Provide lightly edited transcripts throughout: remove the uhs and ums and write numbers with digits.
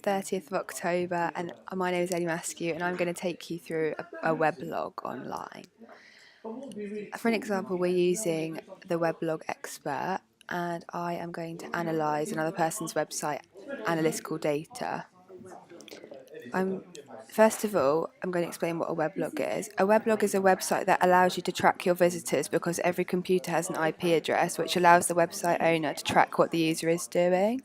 30th of October and my name is Ellie Maskew and I'm going to take you through a weblog online. For an example, we're using the Weblog Expert and I am going to analyse another person's website analytical data. First of all, I'm going to explain what a weblog is. A weblog is a website that allows you to track your visitors because every computer has an IP address, which allows the website owner to track what the user is doing.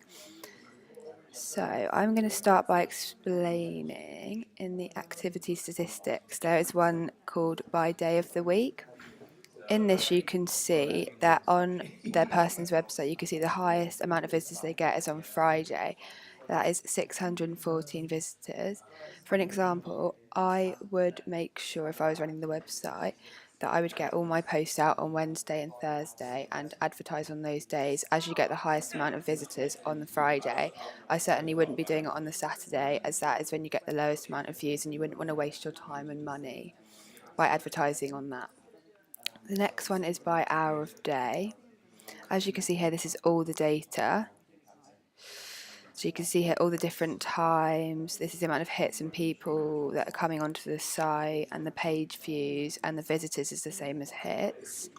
So I'm going to start by explaining in the activity statistics. There is one called by day of the week. In this you can see that on their person's website you can see the highest amount of visitors they get is on Friday. That is 614 visitors. For an example, I would make sure if I was running the website that I would get all my posts out on Wednesday and Thursday and advertise on those days. As you get the highest amount of visitors on the Friday, I certainly wouldn't be doing it on the Saturday, as that is when you get the lowest amount of views and you wouldn't want to waste your time and money by advertising on that. The next one is by hour of day. As you can see here, this is all the data. So you can see here all the different times. This is the amount of hits and people that are coming onto the site, and the page views, and the visitors is the same as hits.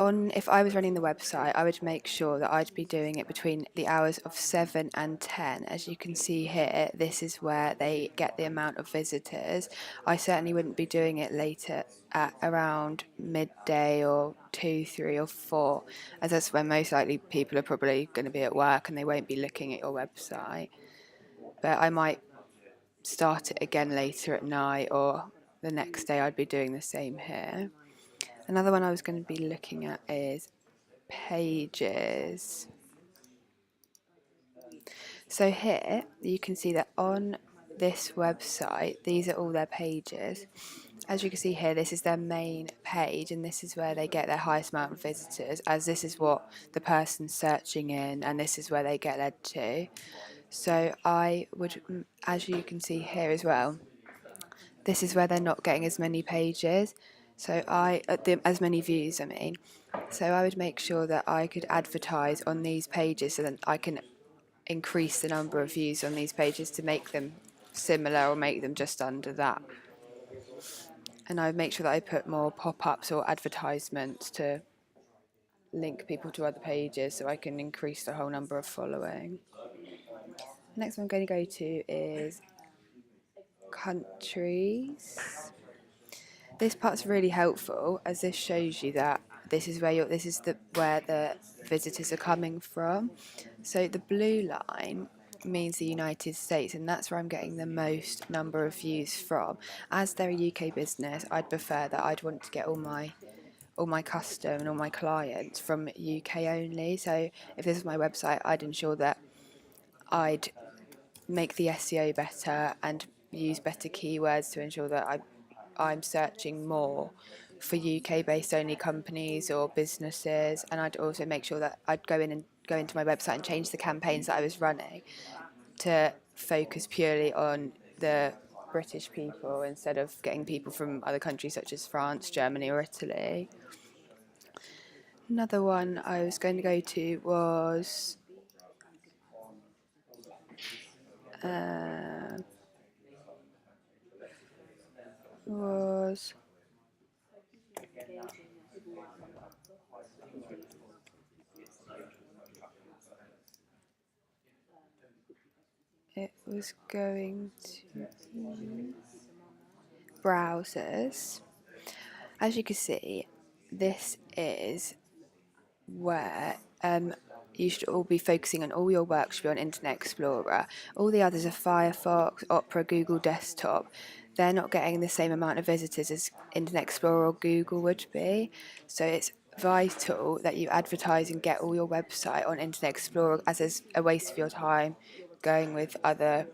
If I was running the website, I would make sure that I'd be doing it between the hours of 7 and 10. As you can see here, this is where they get the amount of visitors. I certainly wouldn't be doing it later at around midday or 2, 3 or 4, as that's when most likely people are probably going to be at work and they won't be looking at your website. But I might start it again later at night, or the next day I'd be doing the same here. Another one I was going to be looking at is pages. So here you can see that on this website, these are all their pages. As you can see here, this is their main page, and this is where they get their highest amount of visitors, as this is what the person's searching in, and this is where they get led to. So I would, as you can see here as well, this is where they're not getting as many pages. So as many views, I mean. So I would make sure that I could advertise on these pages so that I can increase the number of views on these pages to make them similar or make them just under that. And I would make sure that I put more pop-ups or advertisements to link people to other pages so I can increase the whole number of following. The next one I'm going to go to is countries. This part's really helpful, as this shows you that this is where the visitors are coming from. So the blue line means the United States, and that's where I'm getting the most number of views from. As they're a UK business, I'd prefer that I'd want to get all my custom and all my clients from UK only. So if this is my website, I'd ensure that I'd make the SEO better and use better keywords to ensure that I'm searching more for UK-based only companies or businesses, and I'd also make sure that I'd go into my website and change the campaigns that I was running to focus purely on the British people instead of getting people from other countries such as France, Germany or Italy. Another one I was going to go to was going to be browsers. As you can see, this is where you should all be focusing on. All your work should be on Internet Explorer. All the others are Firefox, Opera, Google Desktop. They're not getting the same amount of visitors as Internet Explorer or Google would be. So it's vital that you advertise and get all your website on Internet Explorer, as it's a waste of your time going with other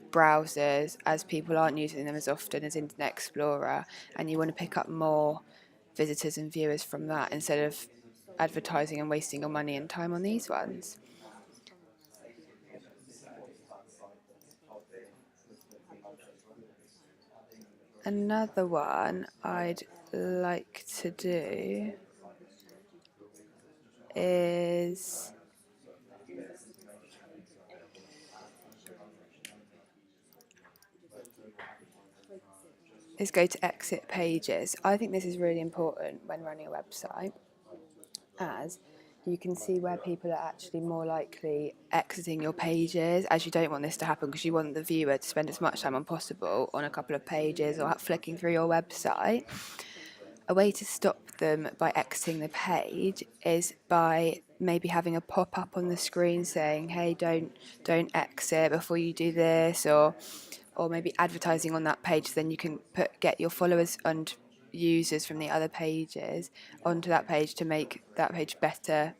browsers, as people aren't using them as often as Internet Explorer, and you want to pick up more visitors and viewers from that instead of advertising and wasting your money and time on these ones. Another one I'd like to do is is go to exit pages. I think this is really important when running a website, as you can see where people are actually more likely exiting your pages, as you don't want this to happen because you want the viewer to spend as much time as possible on a couple of pages or flicking through your website. A way to stop them by exiting the page is by maybe having a pop-up on the screen saying, hey, don't exit before you do this, or maybe advertising on that page, so then you can get your followers and users from the other pages onto that page to make that page better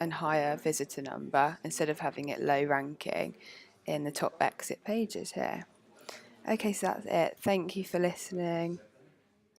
and higher visitor number, instead of having it low ranking in the top exit pages here. Okay, so that's it. Thank you for listening.